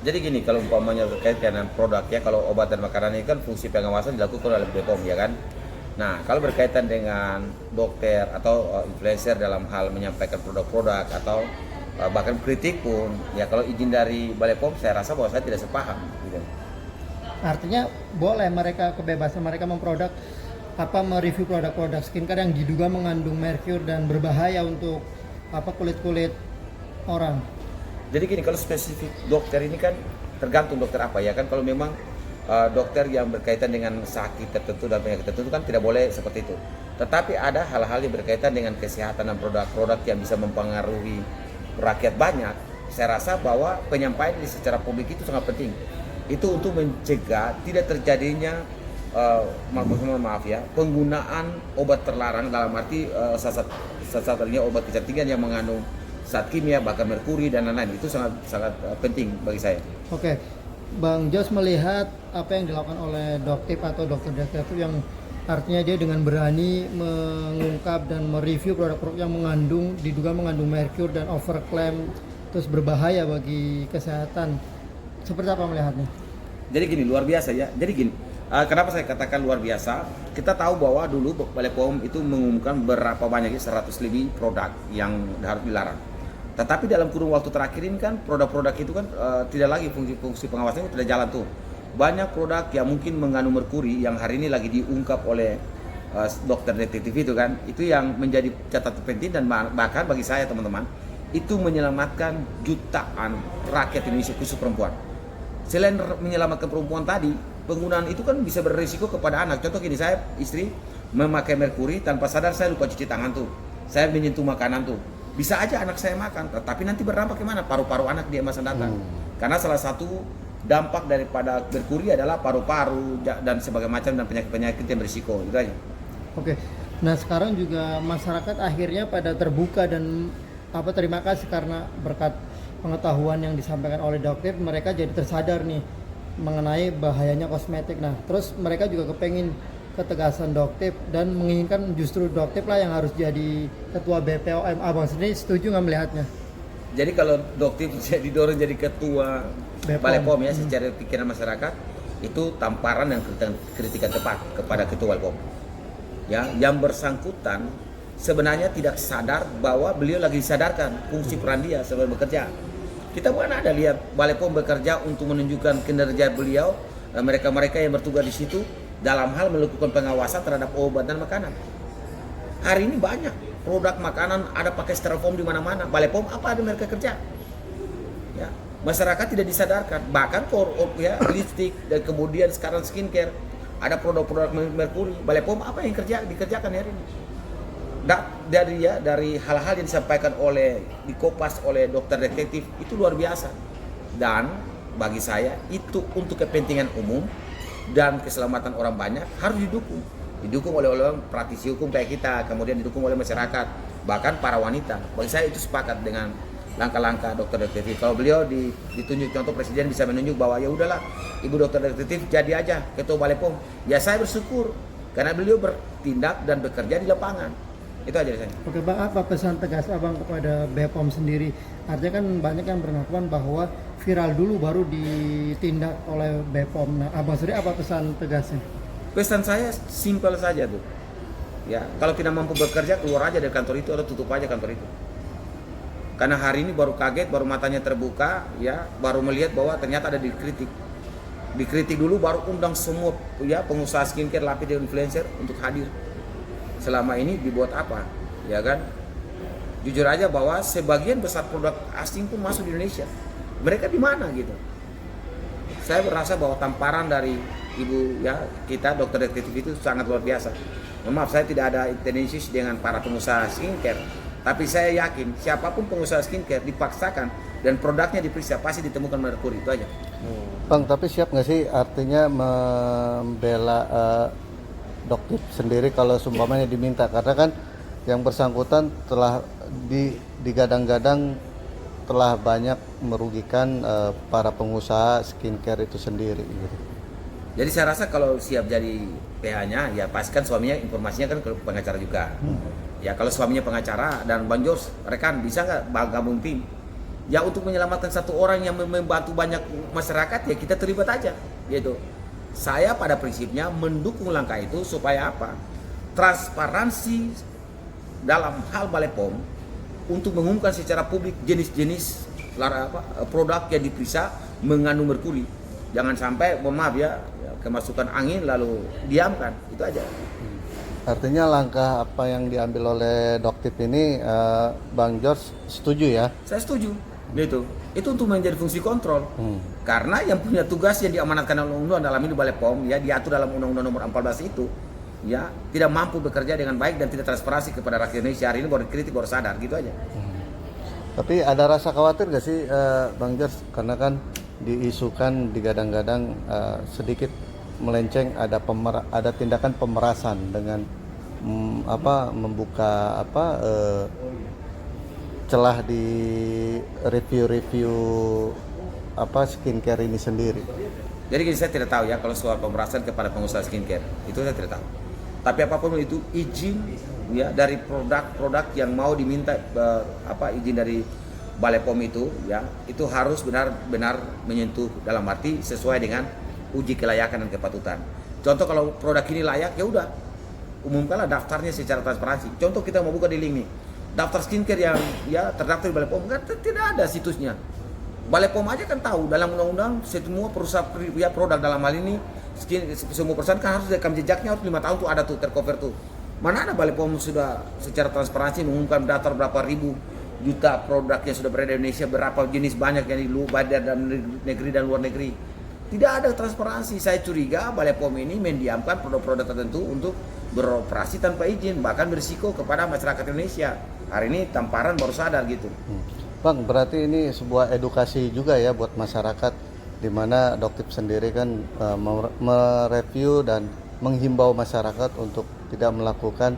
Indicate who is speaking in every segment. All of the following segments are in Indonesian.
Speaker 1: Jadi gini, kalau umpamanya terkait dengan produk ya, kalau obat dan makanan ini kan fungsi pengawasan dilakukan oleh BPOM ya kan. Nah, kalau berkaitan dengan dokter atau influencer dalam hal menyampaikan produk-produk atau bahkan kritik pun, ya kalau izin dari Balai POM saya rasa bahwa saya tidak sepaham gitu.
Speaker 2: Artinya boleh mereka kebebasan mereka memproduk mereview produk-produk skincare yang diduga mengandung merkur dan berbahaya untuk kulit-kulit orang.
Speaker 1: Jadi gini, kalau spesifik dokter ini kan tergantung dokter apa ya kan. Kalau memang dokter yang berkaitan dengan sakit tertentu dan penyakit tertentu kan tidak boleh seperti itu. Tetapi ada hal-hal yang berkaitan dengan kesehatan dan produk-produk yang bisa mempengaruhi rakyat banyak. Saya rasa bahwa penyampaian ini secara publik itu sangat penting. Itu untuk mencegah tidak terjadinya maaf ya, penggunaan obat terlarang dalam arti salah satunya obat kecantikan yang mengandung zat kimia bahkan merkuri dan lain-lain. Itu sangat penting bagi saya.
Speaker 2: Oke, Bang Jos melihat apa yang dilakukan oleh Doktip atau dokter detektif yang artinya dia dengan berani mengungkap dan mereview produk-produk yang diduga mengandung merkur dan overclaim terus berbahaya bagi kesehatan. Seperti apa melihatnya?
Speaker 1: Jadi gini, luar biasa ya. Jadi gini, kenapa saya katakan luar biasa? Kita tahu bahwa dulu Balai POM itu mengumumkan berapa banyak 100 lebih produk yang harus dilarang. Tetapi dalam kurun waktu terakhir ini kan produk-produk itu kan tidak lagi fungsi pengawasannya tidak jalan tuh. Banyak produk yang mungkin mengandung merkuri yang hari ini lagi diungkap oleh dokter detektif itu kan, itu yang menjadi catatan penting dan bahkan bagi saya teman-teman itu menyelamatkan jutaan rakyat Indonesia khusus perempuan. Selain menyelamatkan perempuan tadi, penggunaan itu kan bisa berisiko kepada anak. Contoh gini, saya istri memakai merkuri tanpa sadar saya lupa cuci tangan tuh. Saya menyentuh makanan tuh. Bisa aja anak saya makan, tapi nanti berdampak kemana? Paru-paru anak dia masa datang. Karena salah satu dampak daripada merkuri adalah paru-paru dan sebagainya macam dan penyakit-penyakit yang berisiko. Itu aja.
Speaker 2: Oke. Nah, sekarang juga masyarakat akhirnya pada terbuka dan terima kasih karena berkat pengetahuan yang disampaikan oleh dokter, mereka jadi tersadar nih mengenai bahayanya kosmetik. Nah, terus mereka juga kepengen ketegasan Doktip dan menginginkan justru Doktip lah yang harus jadi ketua BPOM. Abang sendiri setuju nggak melihatnya?
Speaker 1: Jadi kalau Doktip didorong jadi ketua
Speaker 2: BPOM.
Speaker 1: Balai POM ya, secara pikiran masyarakat itu tamparan dan kritikan tepat kepada ketua Balai POM. Ya, yang bersangkutan sebenarnya tidak sadar bahwa beliau lagi disadarkan fungsi peran dia sebagai bekerja. Kita bukan ada lihat Balai POM bekerja untuk menunjukkan kinerja beliau, mereka-mereka yang bertugas di situ dalam hal melakukan pengawasan terhadap obat dan makanan. Hari ini banyak produk makanan ada pakai styrofoam di mana-mana. Balai POM apa ada mereka kerja? Ya, masyarakat tidak disadarkan. Bahkan ya lipstick dan kemudian sekarang skincare ada produk-produk merkuri. Balai POM apa yang dikerjakan hari ini? Dari hal-hal yang disampaikan dikopas oleh dokter detektif itu luar biasa, dan bagi saya itu untuk kepentingan umum dan keselamatan orang banyak harus didukung oleh orang praktisi hukum kayak kita, kemudian didukung oleh masyarakat, bahkan para wanita. Bagi saya itu sepakat dengan langkah-langkah dokter detektif. Kalau beliau ditunjuk, contoh presiden bisa menunjuk bahwa ya udahlah ibu dokter detektif jadi aja ketua Balai POM, ya saya bersyukur karena beliau bertindak dan bekerja di lapangan. Itu aja saya.
Speaker 2: Oke Bang, apa pesan tegas Abang kepada BPOM sendiri? Artinya kan banyak yang beranggapan bahwa viral dulu baru ditindak oleh BPOM. Nah, Abang sendiri apa pesan tegasnya?
Speaker 1: Pesan saya simpel saja tuh. Ya, kalau tidak mampu bekerja keluar aja dari kantor itu atau tutup aja kantor itu. Karena hari ini baru kaget, baru matanya terbuka, ya, baru melihat bahwa ternyata ada dikritik. Dikritik dulu baru undang semua ya pengusaha skincare, lapis dan influencer untuk hadir. Selama ini dibuat apa, ya kan? Jujur aja bahwa sebagian besar produk asing pun masuk di Indonesia. Mereka di mana gitu? Saya merasa bahwa tamparan dari ibu ya kita dokter detektif itu sangat luar biasa. Maaf, saya tidak ada intensi dengan para pengusaha skincare, tapi saya yakin siapapun pengusaha skincare dipaksakan dan produknya diperiksa pasti ditemukan merkuri. Itu aja.
Speaker 3: Bang, tapi siap nggak sih artinya membela Doktip sendiri kalau seumpamanya diminta, karena kan yang bersangkutan telah digadang-gadang telah banyak merugikan para pengusaha skincare itu sendiri gitu.
Speaker 1: Jadi saya rasa kalau siap jadi PH-nya ya pastikan suaminya informasinya kan ke pengacara juga. Ya kalau suaminya pengacara dan Bang Jos rekan bisa nggak gabung tim? Ya untuk menyelamatkan satu orang yang membantu banyak masyarakat, ya kita terlibat aja gitu. Saya pada prinsipnya mendukung langkah itu supaya apa? Transparansi dalam hal Balai POM untuk mengumumkan secara publik jenis-jenis produk yang diperiksa mengandung merkuri. Jangan sampai, mohon maaf ya, kemasukan angin lalu diamkan, itu aja.
Speaker 3: Artinya langkah apa yang diambil oleh Doktip ini, Bang George setuju ya?
Speaker 1: Saya setuju, gitu. Itu untuk menjadi fungsi kontrol. Karena yang punya tugas yang diamanatkan oleh undang-undang dalam ini Balai POM, ya diatur dalam Undang-Undang Nomor 14 itu, ya tidak mampu bekerja dengan baik dan tidak transparansi kepada rakyat Indonesia. Hari ini baru kritik, baru sadar, gitu aja.
Speaker 3: Tapi ada rasa khawatir gak sih, Bang George? Karena kan diisukan, digadang-gadang sedikit melenceng, ada tindakan pemerasan dengan membuka celah di review skincare ini sendiri.
Speaker 1: Jadi gini, saya tidak tahu ya kalau soal pemerasan kepada pengusaha skincare, itu saya tidak tahu. Tapi apapun itu, izin ya dari produk-produk yang mau diminta izin dari Balai POM itu, ya itu harus benar-benar menyentuh dalam arti sesuai dengan uji kelayakan dan kepatutan. Contoh kalau produk ini layak, ya udah umumkanlah daftarnya secara transparansi. Contoh kita mau buka di link nih, daftar skincare yang ya terdaftar di Balai POM, kan tidak ada situsnya. Balai POM aja kan tahu dalam undang-undang semua perusahaan ya produk dalam hal ini semua perusahaan kan harus rekam jejaknya, harus 5 tahun tuh ada tuh tercover tuh. Mana ada Balai POM sudah secara transparansi mengumumkan daftar berapa ribu juta produk yang sudah berada di Indonesia, berapa jenis banyak yang di luar dalam negeri dan luar negeri. Tidak ada transparansi. Saya curiga Balai POM ini mendiamkan produk-produk tertentu untuk beroperasi tanpa izin, bahkan berisiko kepada masyarakat Indonesia. Hari ini tamparan baru sadar gitu.
Speaker 3: Bang, berarti ini sebuah edukasi juga ya buat masyarakat, di mana Doktip sendiri kan mereview dan menghimbau masyarakat untuk tidak melakukan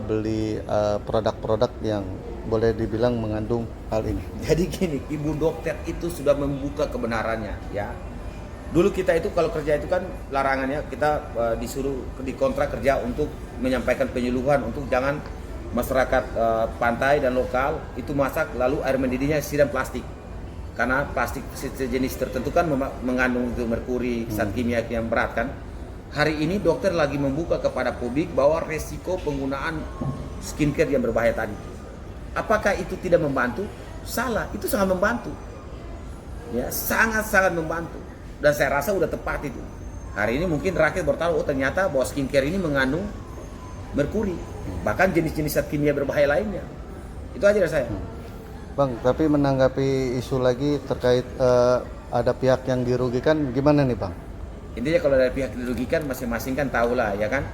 Speaker 3: beli produk-produk yang boleh dibilang mengandung hal ini.
Speaker 1: Jadi gini, Ibu Dokter itu sudah membuka kebenarannya ya. Dulu kita itu kalau kerja itu kan larangannya, kita disuruh dikontrak kerja untuk menyampaikan penyuluhan untuk jangan masyarakat pantai dan lokal itu masak lalu air mendidihnya siram plastik. Karena plastik sejenis tertentu kan mengandung itu merkuri, zat kimia yang berat kan. Hari ini dokter lagi membuka kepada publik bahwa resiko penggunaan skincare yang berbahaya tadi. Apakah itu tidak membantu? Salah, itu sangat membantu. Ya, sangat-sangat membantu. Dan saya rasa udah tepat itu. Hari ini mungkin rakyat baru tahu, oh ternyata bahwa skincare ini mengandung merkuri. Bahkan jenis-jenis zat kimia berbahaya lainnya. Itu aja dari saya.
Speaker 3: Bang, tapi menanggapi isu lagi terkait ada pihak yang dirugikan, gimana nih Bang?
Speaker 1: Intinya kalau ada pihak dirugikan, masing-masing kan tahulah ya kan.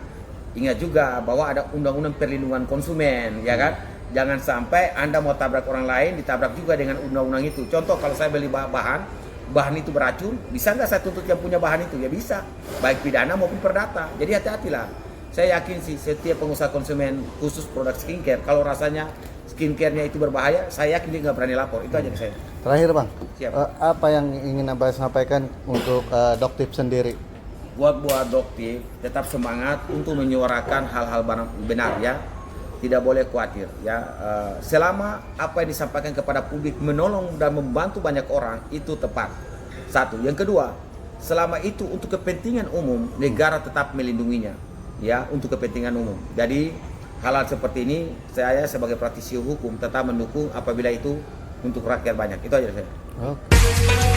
Speaker 1: Ingat juga bahwa ada undang-undang perlindungan konsumen, ya kan. Jangan sampai Anda mau tabrak orang lain, ditabrak juga dengan undang-undang itu. Contoh kalau saya beli bahan itu beracun, bisa nggak saya tuntut yang punya bahan itu? Ya bisa, baik pidana maupun perdata. Jadi hati-hatilah. Saya yakin sih setiap pengusaha konsumen khusus produk skincare, kalau rasanya skincare-nya itu berbahaya, saya yakin dia nggak berani lapor. Itu aja dari saya.
Speaker 3: Terakhir Bang,
Speaker 1: Siap.
Speaker 3: apa yang ingin Abang sampaikan untuk Doktip sendiri?
Speaker 1: Buat Doktip, tetap semangat untuk menyuarakan hal-hal benar ya. Tidak boleh khawatir ya. Selama apa yang disampaikan kepada publik menolong dan membantu banyak orang itu tepat. Satu. Yang kedua, selama itu untuk kepentingan umum, negara tetap melindunginya ya, untuk kepentingan umum. Jadi hal-hal seperti ini saya sebagai praktisi hukum tetap mendukung apabila itu untuk rakyat banyak. Itu aja saya.
Speaker 3: Oke.